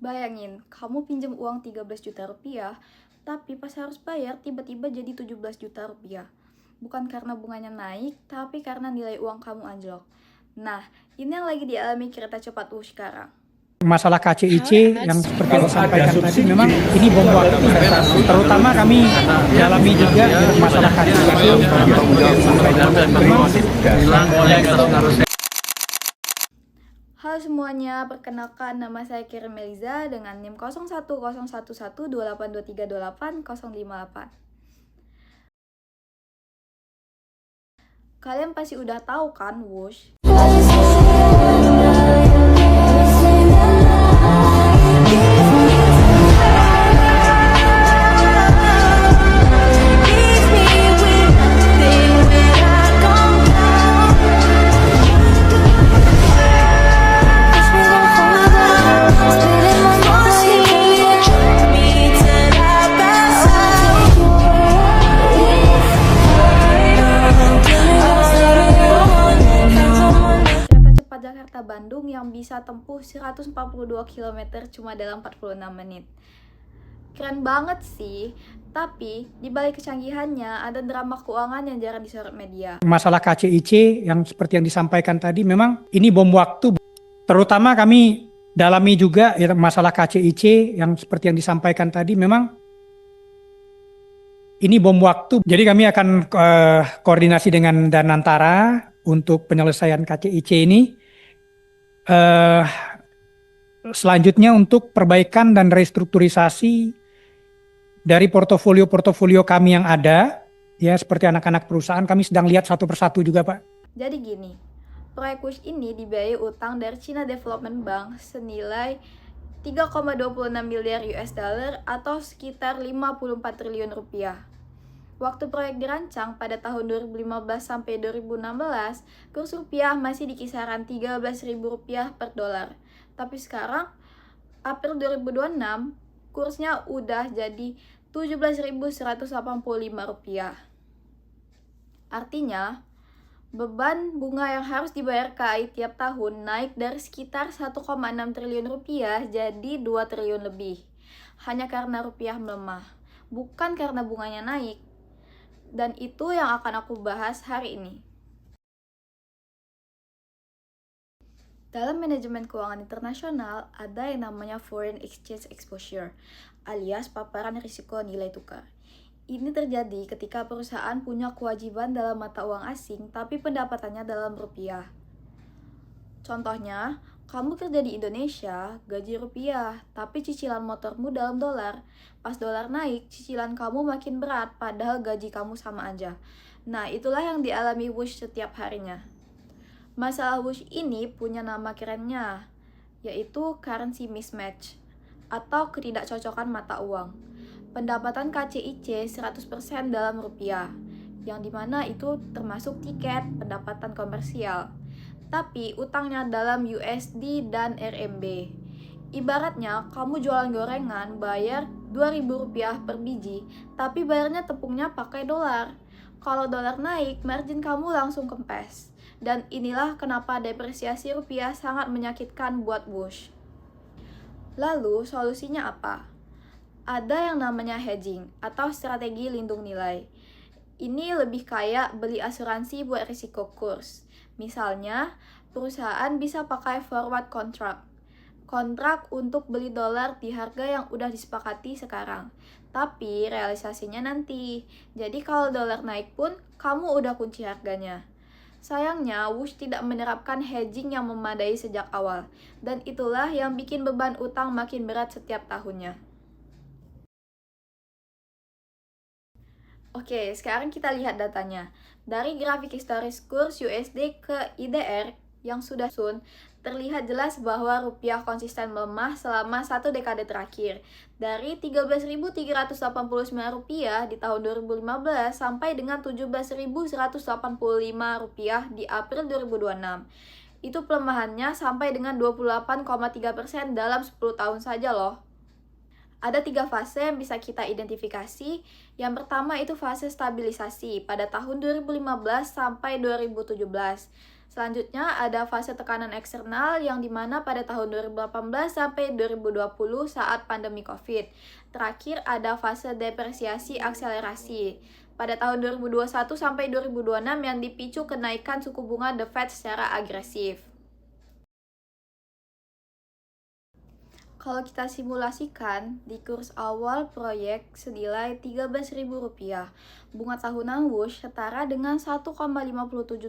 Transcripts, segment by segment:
Bayangin, kamu pinjam uang 13 juta rupiah, tapi pas harus bayar tiba-tiba jadi 17 juta rupiah. Bukan karena bunganya naik, tapi karena nilai uang kamu anjlok. Nah, ini yang lagi dialami kereta cepat Wush sekarang. Masalah KCIC yang seperti yang disampaikan tadi memang ini bom waktu, terutama kami dalami juga masalah KCIC Halo semuanya, perkenalkan nama saya Kira Meliza dengan NIM 01011282328058. Kalian pasti udah tahu kan Wush? Jakarta-Bandung yang bisa tempuh 142 km cuma dalam 46 menit. Keren banget sih, tapi di balik kecanggihannya ada drama keuangan yang jarang disorot media. Masalah KCIC yang seperti yang disampaikan tadi memang ini bom waktu, terutama kami dalami juga masalah KCIC yang seperti yang disampaikan tadi memang ini bom waktu. Jadi kami akan koordinasi dengan Danantara untuk penyelesaian KCIC ini. Selanjutnya untuk perbaikan dan restrukturisasi dari portofolio kami yang ada, ya seperti anak-anak perusahaan kami sedang lihat satu persatu juga Pak. Jadi gini, proyek Wush ini dibiayai utang dari China Development Bank senilai 3,26 miliar US dollar atau sekitar 54 triliun rupiah. Waktu proyek dirancang pada tahun 2015 sampai 2016, kurs rupiah masih di kisaran Rp13.000 per dolar. Tapi sekarang, April 2026, kursnya udah jadi Rp17.185. Artinya, beban bunga yang harus dibayar KAI tiap tahun naik dari sekitar 1,6 triliun rupiah jadi 2 triliun lebih. Hanya karena rupiah melemah, bukan karena bunganya naik. Dan itu yang akan aku bahas hari ini. Dalam manajemen keuangan internasional, ada yang namanya foreign exchange exposure, alias paparan risiko nilai tukar. Ini terjadi ketika perusahaan punya kewajiban dalam mata uang asing, tapi pendapatannya dalam rupiah. Contohnya, kamu kerja di Indonesia, gaji rupiah, tapi cicilan motormu dalam dolar. Pas dolar naik, cicilan kamu makin berat, padahal gaji kamu sama aja. Nah, itulah yang dialami Wush setiap harinya. Masalah Wush ini punya nama kerennya, yaitu currency mismatch, atau ketidakcocokan mata uang. Pendapatan KCIC 100% dalam rupiah, yang dimana itu termasuk tiket, pendapatan komersial. Tapi utangnya dalam USD dan RMB. Ibaratnya kamu jualan gorengan bayar Rp2.000 per biji, tapi bayarnya tepungnya pakai dolar. Kalau dolar naik, margin kamu langsung kempes. Dan inilah kenapa depresiasi rupiah sangat menyakitkan buat Wush. Lalu solusinya apa? Ada yang namanya hedging atau strategi lindung nilai. Ini lebih kayak beli asuransi buat risiko kurs. Misalnya, perusahaan bisa pakai forward contract. Kontrak untuk beli dolar di harga yang udah disepakati sekarang. Tapi realisasinya nanti. Jadi kalau dolar naik pun, kamu udah kunci harganya. Sayangnya, Wush tidak menerapkan hedging yang memadai sejak awal. Dan itulah yang bikin beban utang makin berat setiap tahunnya. Oke, sekarang kita lihat datanya. Dari grafik historis kurs USD ke IDR yang sudah terlihat jelas bahwa rupiah konsisten melemah selama satu dekade terakhir. Dari Rp13.389 di tahun 2015 sampai dengan Rp17.185 di April 2026. Itu pelemahannya sampai dengan 28,3% dalam 10 tahun saja loh. Ada 3 fase yang bisa kita identifikasi. Yang pertama itu fase stabilisasi pada tahun 2015 sampai 2017. Selanjutnya ada fase tekanan eksternal yang dimana pada tahun 2018 sampai 2020 saat pandemi COVID. Terakhir ada fase depresiasi akselerasi pada tahun 2021 sampai 2026 yang dipicu kenaikan suku bunga The Fed secara agresif. Kalau kita simulasikan, di kurs awal proyek senilai Rp13.000, bunga tahunan Wush setara dengan 1,57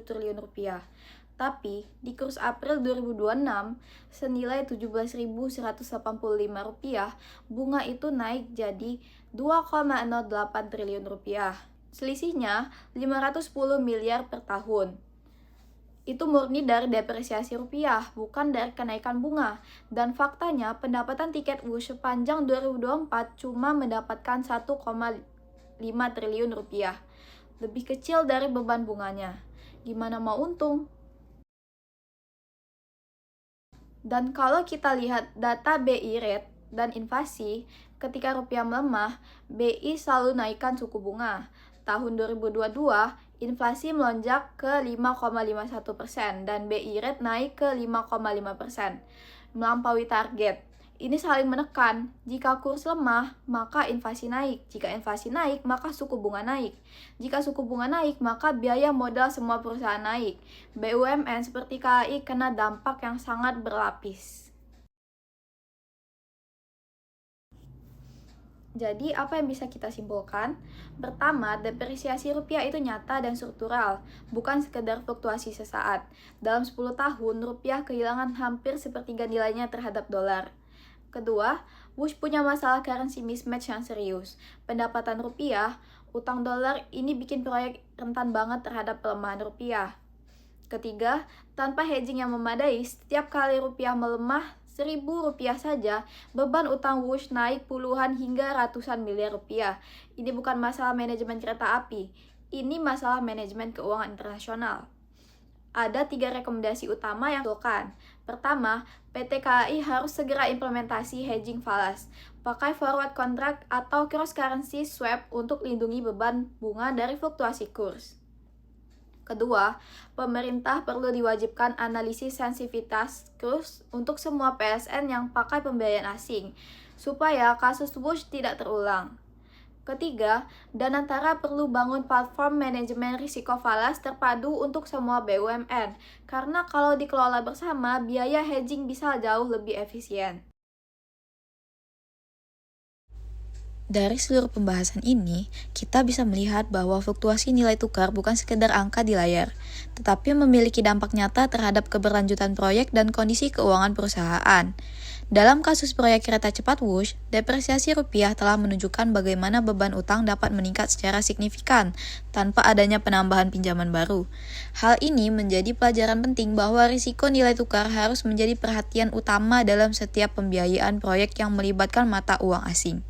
triliun rupiah. Tapi, di kurs April 2026, senilai Rp17.185, bunga itu naik jadi 2,08 triliun rupiah. Selisihnya 510 miliar per tahun. Itu murni dari depresiasi rupiah, bukan dari kenaikan bunga. Dan faktanya, pendapatan tiket Wush sepanjang 2024 cuma mendapatkan 1,5 triliun rupiah. Lebih kecil dari beban bunganya. Gimana mau untung? Dan kalau kita lihat data BI rate dan inflasi, ketika rupiah melemah, BI selalu naikkan suku bunga. Tahun 2022, inflasi melonjak ke 5,51% dan BI rate naik ke 5,5%, melampaui target. Ini saling menekan. Jika kurs lemah, maka inflasi naik. Jika inflasi naik, maka suku bunga naik. Jika suku bunga naik, maka biaya modal semua perusahaan naik. BUMN seperti KAI kena dampak yang sangat berlapis. Jadi, apa yang bisa kita simpulkan? Pertama, depresiasi rupiah itu nyata dan struktural, bukan sekedar fluktuasi sesaat. Dalam 10 tahun, rupiah kehilangan hampir sepertiga nilainya terhadap dolar. Kedua, Wush punya masalah currency mismatch yang serius. Pendapatan rupiah, utang dolar ini bikin proyek rentan banget terhadap pelemahan rupiah. Ketiga, tanpa hedging yang memadai, setiap kali rupiah melemah Rp1.000 saja, beban utang Wush naik puluhan hingga ratusan miliar rupiah. Ini bukan masalah manajemen kereta api, ini masalah manajemen keuangan internasional. Ada 3 rekomendasi utama yang dilakukan. Pertama, PT KAI harus segera implementasi hedging falas. Pakai forward contract atau cross currency swap untuk lindungi beban bunga dari fluktuasi kurs. Kedua, pemerintah perlu diwajibkan analisis sensitivitas kurs untuk semua PSN yang pakai pembiayaan asing, supaya kasus Wush tidak terulang. Ketiga, Danantara perlu bangun platform manajemen risiko falas terpadu untuk semua BUMN, karena kalau dikelola bersama, biaya hedging bisa jauh lebih efisien. Dari seluruh pembahasan ini, kita bisa melihat bahwa fluktuasi nilai tukar bukan sekedar angka di layar, tetapi memiliki dampak nyata terhadap keberlanjutan proyek dan kondisi keuangan perusahaan. Dalam kasus proyek kereta cepat Wush, depresiasi rupiah telah menunjukkan bagaimana beban utang dapat meningkat secara signifikan tanpa adanya penambahan pinjaman baru. Hal ini menjadi pelajaran penting bahwa risiko nilai tukar harus menjadi perhatian utama dalam setiap pembiayaan proyek yang melibatkan mata uang asing.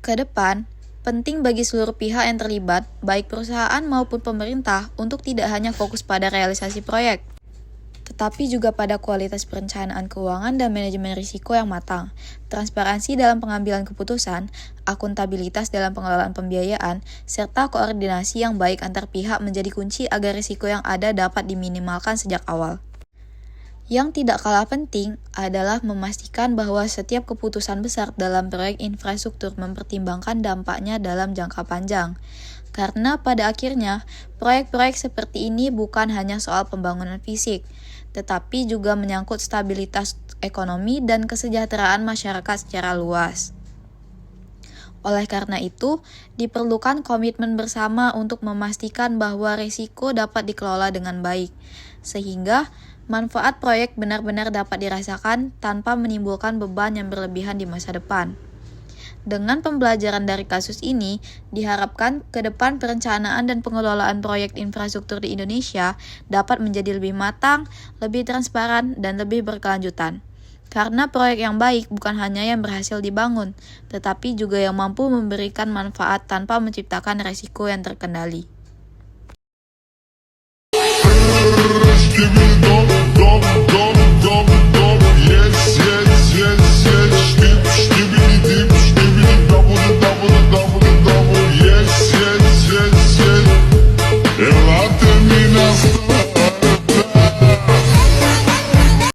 Ke depan, penting bagi seluruh pihak yang terlibat, baik perusahaan maupun pemerintah, untuk tidak hanya fokus pada realisasi proyek, tetapi juga pada kualitas perencanaan keuangan dan manajemen risiko yang matang, transparansi dalam pengambilan keputusan, akuntabilitas dalam pengelolaan pembiayaan, serta koordinasi yang baik antar pihak menjadi kunci agar risiko yang ada dapat diminimalkan sejak awal. Yang tidak kalah penting adalah memastikan bahwa setiap keputusan besar dalam proyek infrastruktur mempertimbangkan dampaknya dalam jangka panjang. Karena pada akhirnya, proyek-proyek seperti ini bukan hanya soal pembangunan fisik, tetapi juga menyangkut stabilitas ekonomi dan kesejahteraan masyarakat secara luas. Oleh karena itu, diperlukan komitmen bersama untuk memastikan bahwa risiko dapat dikelola dengan baik, sehingga manfaat proyek benar-benar dapat dirasakan tanpa menimbulkan beban yang berlebihan di masa depan. Dengan pembelajaran dari kasus ini, diharapkan ke depan perencanaan dan pengelolaan proyek infrastruktur di Indonesia dapat menjadi lebih matang, lebih transparan, dan lebih berkelanjutan. Karena proyek yang baik bukan hanya yang berhasil dibangun, tetapi juga yang mampu memberikan manfaat tanpa menciptakan resiko yang terkendali. Give me the dog, dog, dog.